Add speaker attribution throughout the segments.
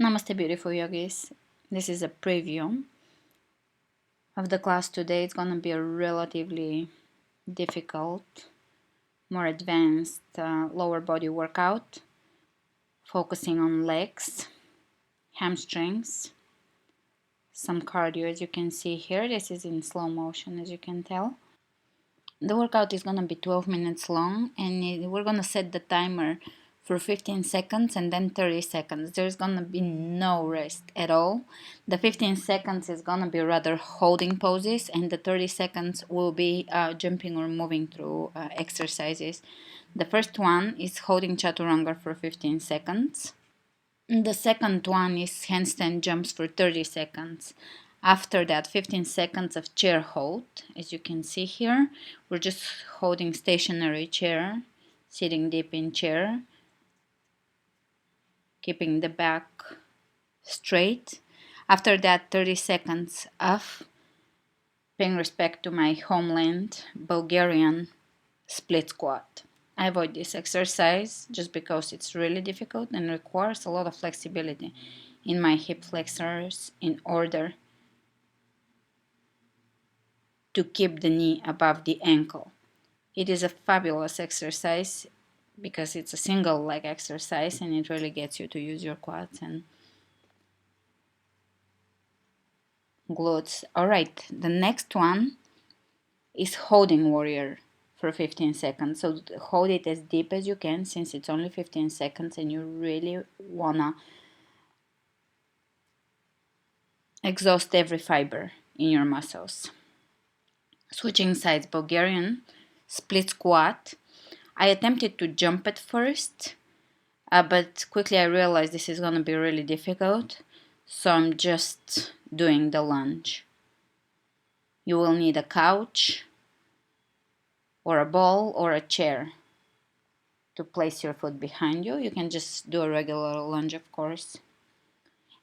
Speaker 1: Namaste beautiful yogis. This is a preview of the class today. It's gonna be a relatively difficult, more advanced lower body workout, focusing on legs, hamstrings, some cardio as you can see here. This is in slow motion as you can tell. The workout is gonna be 12 minutes long, and we're gonna set the timer for 15 seconds and then 30 seconds. There's gonna be no rest at all. The 15 seconds is gonna be rather holding poses, and the 30 seconds will be jumping or moving through exercises. The first one is holding chaturanga for 15 seconds. The second one is handstand jumps for 30 seconds. After that, 15 seconds of chair hold. As you can see here, we're just holding stationary chair, sitting deep in chair, keeping the back straight. After that, 30 seconds of paying respect to my homeland, Bulgarian split squat. I avoid this exercise just because it's really difficult and requires a lot of flexibility in my hip flexors in order to keep the knee above the ankle. It is a fabulous exercise because it's a single leg exercise and it really gets you to use your quads and glutes. Alright, the next one is holding warrior for 15 seconds. So hold it as deep as you can since it's only 15 seconds and you really wanna exhaust every fiber in your muscles. Switching sides, Bulgarian split squat. I attempted to jump at first, but quickly I realized this is going to be really difficult, so I'm just doing the lunge. You will need a couch or a ball or a chair to place your foot behind you. You can just do a regular lunge, of course.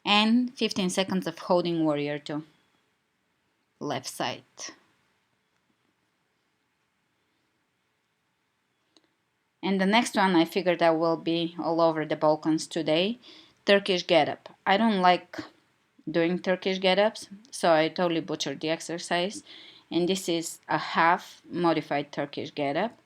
Speaker 1: And 15 seconds of holding warrior two. Left side. And the next one I figured I will be all over the Balkans today. Turkish get-up. I don't like doing Turkish get-ups, so I totally butchered the exercise. And this is a half modified Turkish get-up,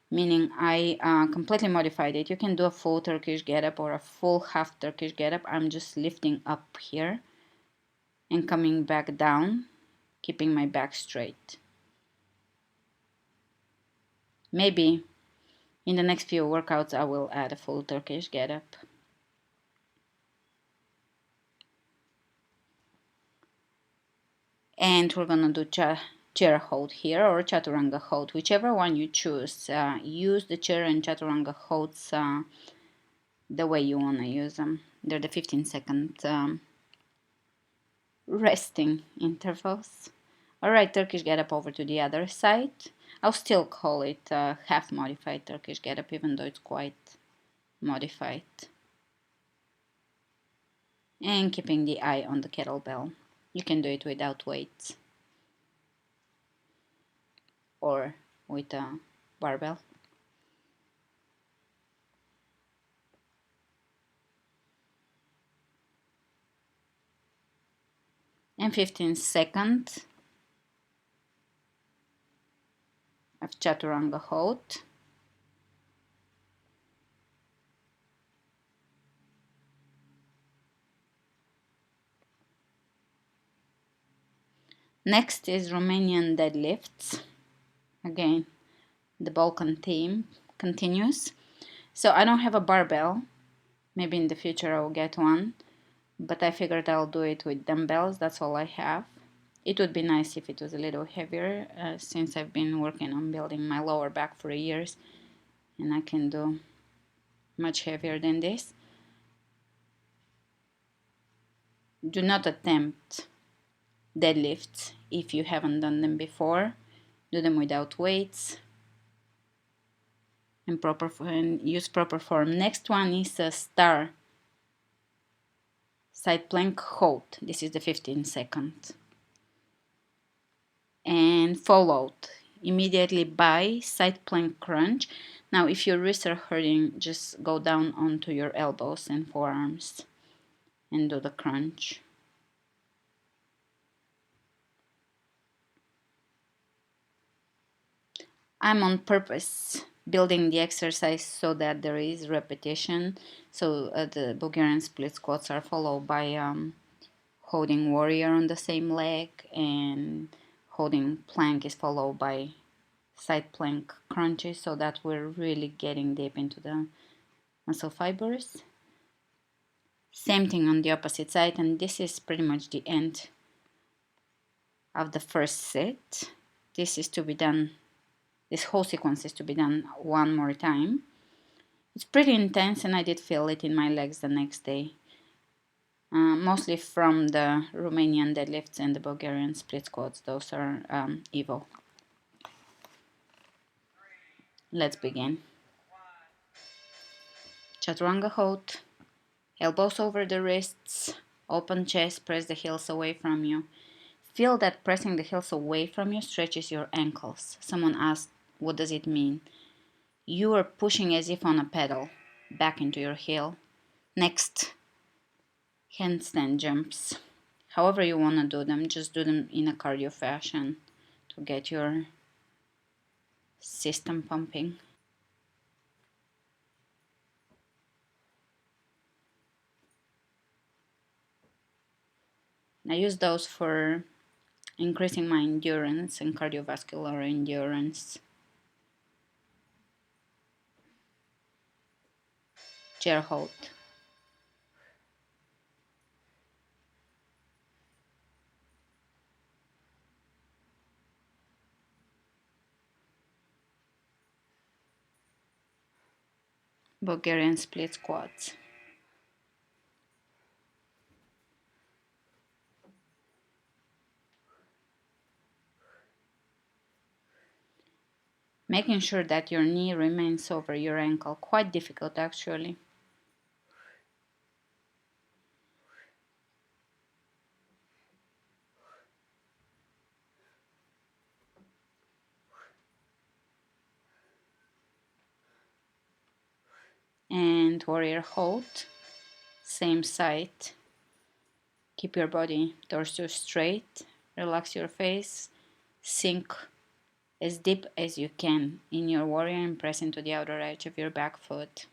Speaker 1: meaning I completely modified it. You can do a full Turkish get-up or a full half Turkish get-up. I'm just lifting up here and coming back down, keeping my back straight. Maybe in the next few workouts, I will add a full Turkish get-up. And we're gonna do chair hold here or chaturanga hold, whichever one you choose. Use the chair and chaturanga holds the way you wanna use them. They're the 15-second resting intervals. Alright, Turkish get-up over to the other side. I'll still call it half modified Turkish get-up, even though it's quite modified. And keeping the eye on the kettlebell. You can do it without weights or with a barbell. And 15 seconds of chaturanga hold. Next is Romanian Deadlifts. Again, the Balkan theme continues. So I don't have a barbell. Maybe in the future I will get one. But I figured I'll do it with dumbbells. That's all I have. It would be nice if it was a little heavier since I've been working on building my lower back for years. And I can do much heavier than this. Do not attempt deadlifts if you haven't done them before. Do them without weights and use proper form. Next one is a star side plank hold. This is the 15-second. And followed immediately by side plank crunch. Now if your wrists are hurting, just go down onto your elbows and forearms and do the crunch. I'm on purpose building the exercise so that there is repetition. So the Bulgarian split squats are followed by holding warrior on the same leg, and holding plank is followed by side plank crunches, so that we're really getting deep into the muscle fibers. Same thing on the opposite side, and this is pretty much the end of the first set. This is to be done, this whole sequence is to be done one more time. It's pretty intense, and I did feel it in my legs the next day. Mostly from the Romanian deadlifts and the Bulgarian split squats. Those are evil. Let's begin. Chaturanga hold. Elbows over the wrists. Open chest. Press the heels away from you. Feel that pressing the heels away from you stretches your ankles. Someone asked, what does it mean? You are pushing as if on a pedal back into your heel. Next, handstand jumps. However you want to do them, just do them in a cardio fashion to get your system pumping. I use those for increasing my endurance and cardiovascular endurance. Chair hold. Bulgarian split squats. Making sure that your knee remains over your ankle. Quite difficult actually. And warrior hold. Same side. Keep your body torso straight. Relax your face. Sink as deep as you can in your warrior and press into the outer edge of your back foot.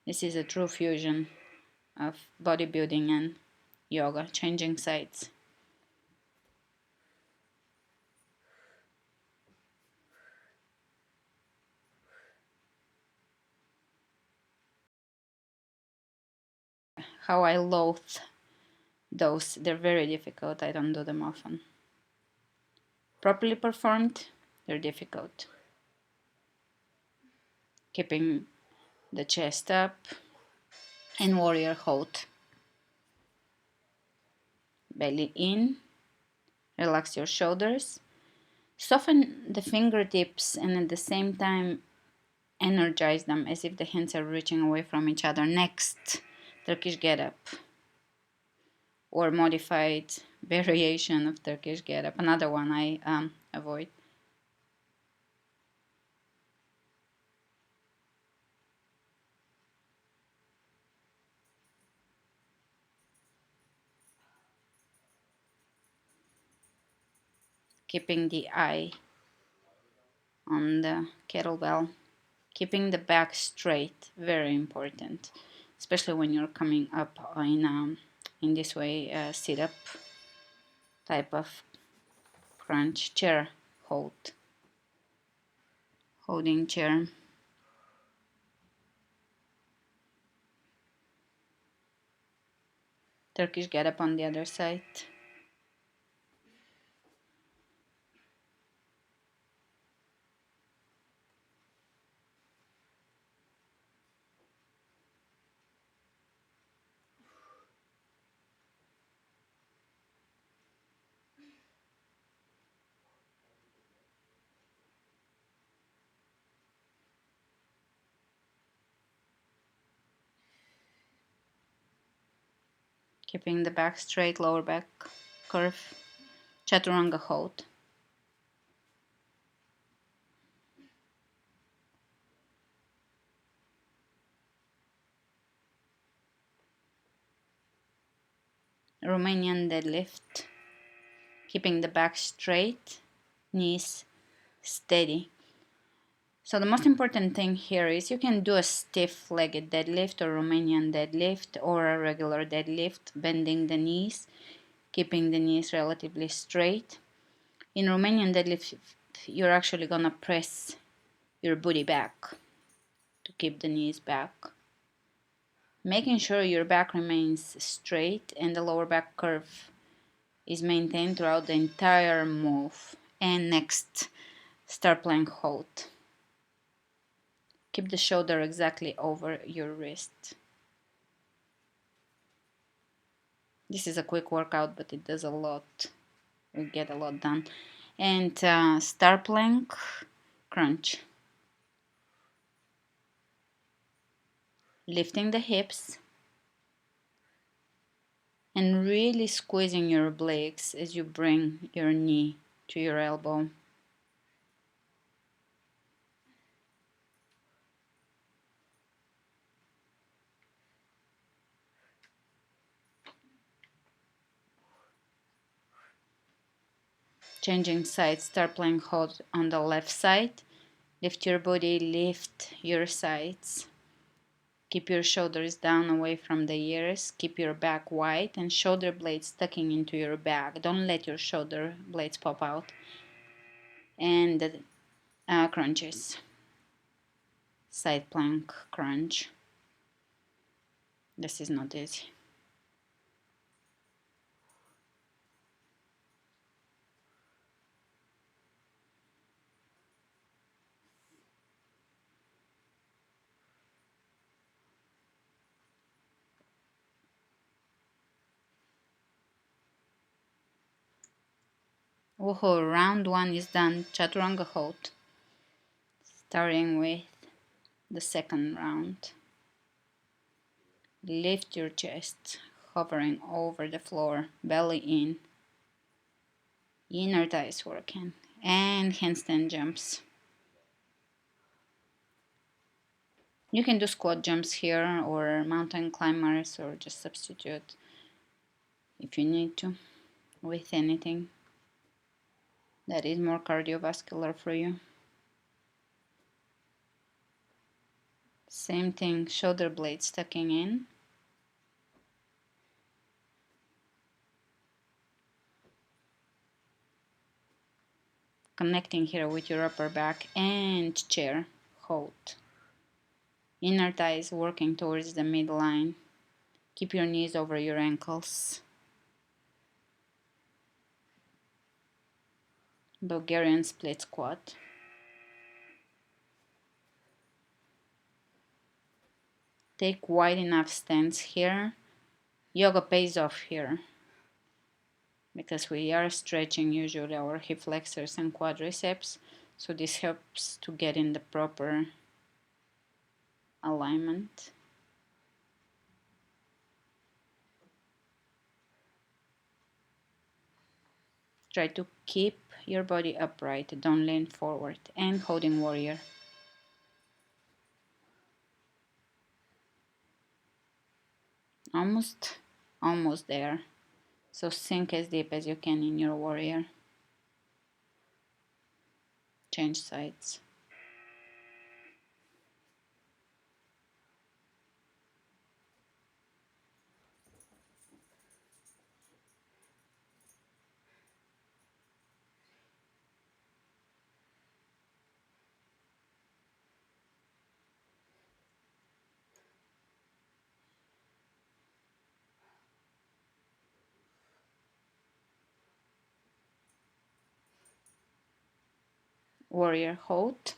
Speaker 1: This is a true fusion of bodybuilding and yoga, changing sides. How I loathe those. They're very difficult. I don't do them often. Properly performed, they're difficult. Keeping the chest up and warrior hold. Belly in. Relax your shoulders. Soften the fingertips and at the same time energize them as if the hands are reaching away from each other. Next, Turkish get up, or modified variation of Turkish get up. Another one I avoid. Keeping the eye on the kettlebell. Keeping the back straight, very important, especially when you're coming up in this way, sit up type of crunch. Chair hold. Holding chair. Turkish get up on the other side. Keeping the back straight, lower back curve. Chaturanga hold. Romanian deadlift, keeping the back straight, knees steady. So the most important thing here is you can do a stiff-legged deadlift or Romanian deadlift or a regular deadlift, bending the knees, keeping the knees relatively straight. In Romanian deadlift, you're actually gonna press your booty back to keep the knees back, making sure your back remains straight and the lower back curve is maintained throughout the entire move. And next, start plank hold. Keep the shoulder exactly over your wrist. This is a quick workout, but it does a lot. We get a lot done. And start plank crunch. Lifting the hips and really squeezing your obliques as you bring your knee to your elbow. Changing sides, start plank hold on the left side. Lift your body, lift your sides. Keep your shoulders down away from the ears. Keep your back wide and shoulder blades tucking into your back. Don't let your shoulder blades pop out. And the crunches. Side plank crunch. This is not easy. Woohoo, round 1 is done. Chaturanga hold. Starting with the second round. Lift your chest, hovering over the floor, belly in. Inner thighs working. And handstand jumps. You can do squat jumps here or mountain climbers or just substitute if you need to with anything that is more cardiovascular for you. Same thing, shoulder blades tucking in. Connecting here with your upper back and chair hold. Inner thighs working towards the midline. Keep your knees over your ankles. Bulgarian split squat. Take wide enough stance here. Yoga pays off here because we are stretching usually our hip flexors and quadriceps, so this helps to get in the proper alignment. Try to keep your body upright, don't lean forward, and holding warrior. Almost there. So sink as deep as you can in your warrior. Change sides. Warrior hold.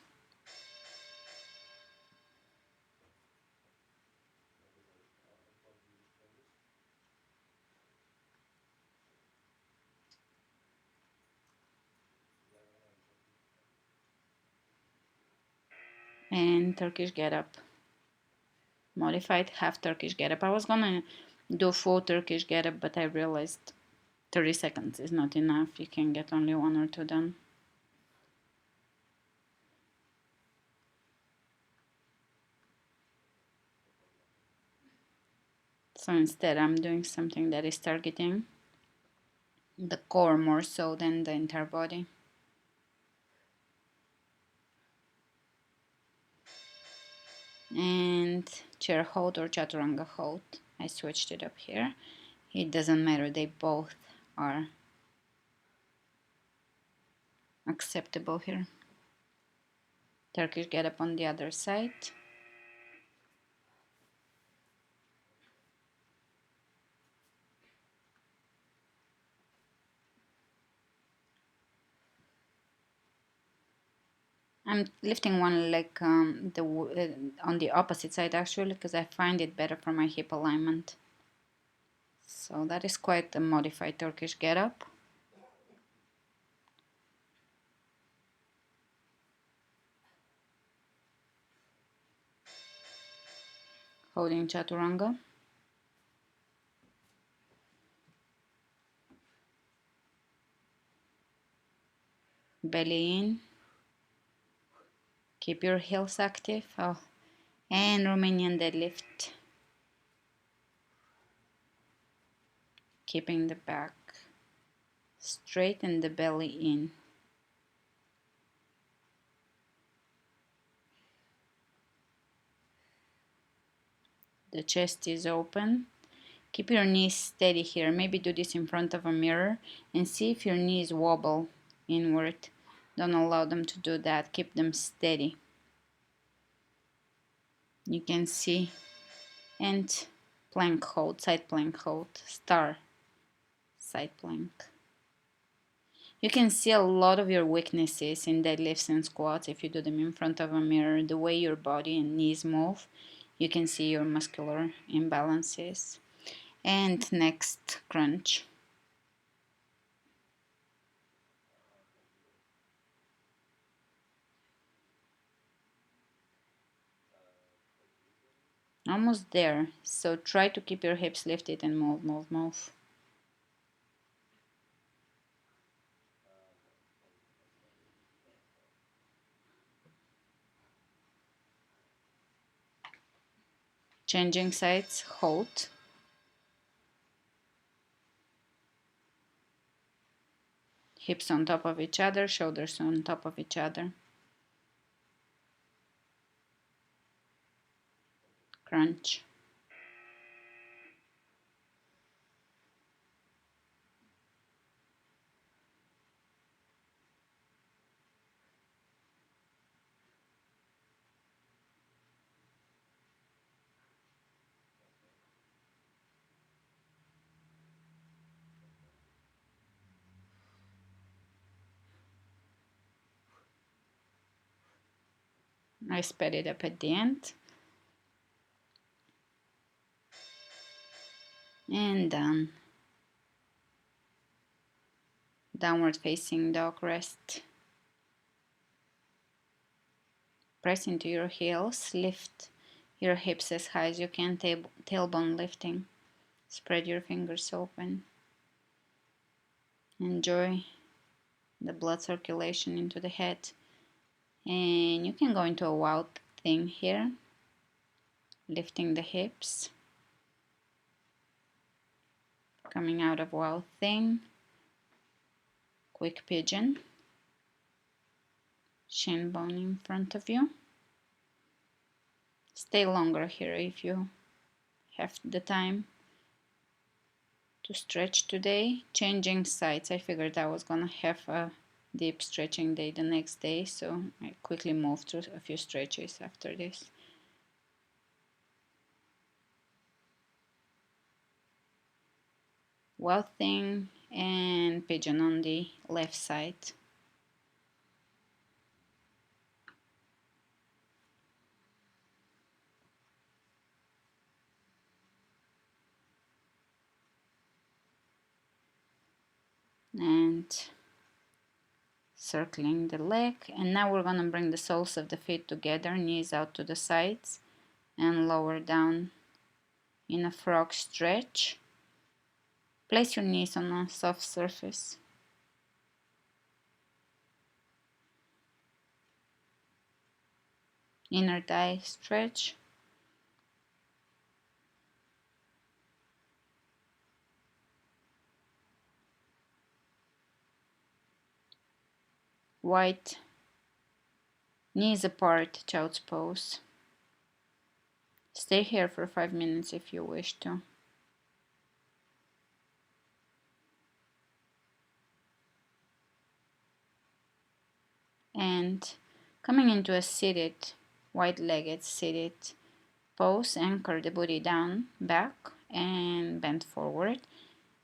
Speaker 1: And Turkish get up. Modified half Turkish get up. I was gonna do full Turkish get up, but I realized 30 seconds is not enough. You can get only 1 or 2 done. So instead I'm doing something that is targeting the core more so than the entire body. And chair hold or chaturanga hold. I switched it up here. It doesn't matter, they both are acceptable here. Turkish get up on the other side. I'm lifting one leg on the opposite side actually, because I find it better for my hip alignment. So that is quite a modified Turkish get up. Holding chaturanga. Belly in. Keep your heels active. Oh. And Romanian deadlift. Keeping the back straight and the belly in. The chest is open. Keep your knees steady here. Maybe do this in front of a mirror and see if your knees wobble inward. Don't allow them to do that. Keep them steady. You can see. And plank hold, side plank hold, star, side plank. You can see a lot of your weaknesses in deadlifts and squats if you do them in front of a mirror. The way your body and knees move, you can see your muscular imbalances. And next, crunch. Almost there, so try to keep your hips lifted and move, move, move. Changing sides, hold. Hips on top of each other, shoulders on top of each other. Crunch. I sped it up at the end. And done. Downward facing dog rest. Press into your heels. Lift your hips as high as you can. Tailbone lifting. Spread your fingers open. Enjoy the blood circulation into the head. And you can go into a wild thing here. Lifting the hips. Coming out of wild thing. Quick pigeon. Shin bone in front of you. Stay longer here if you have the time to stretch today. Changing sides. I figured I was gonna have a deep stretching day the next day, so I quickly moved through a few stretches after this. Wild thing and pigeon on the left side. And circling the leg, and now we're gonna bring the soles of the feet together, knees out to the sides and lower down in a frog stretch. Place your knees on a soft surface. Inner thigh stretch. Wide knees apart, child's pose. Stay here for 5 minutes if you wish to. And coming into a seated, wide-legged seated pose, anchor the body down, back, and bend forward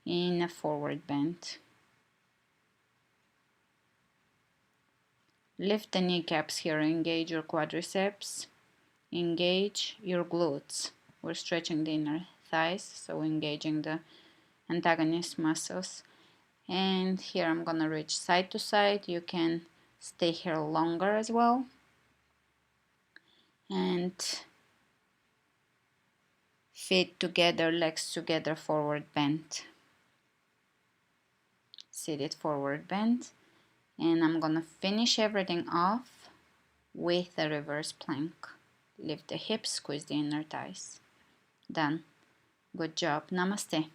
Speaker 1: in a forward bend. Lift the kneecaps here, engage your quadriceps, engage your glutes. We're stretching the inner thighs, so engaging the antagonist muscles. And here I'm gonna reach side to side. You can stay here longer as well. And feet together, legs together, forward bend. Seated forward bend. And I'm gonna finish everything off with a reverse plank. Lift the hips, squeeze the inner thighs. Done. Good job. Namaste.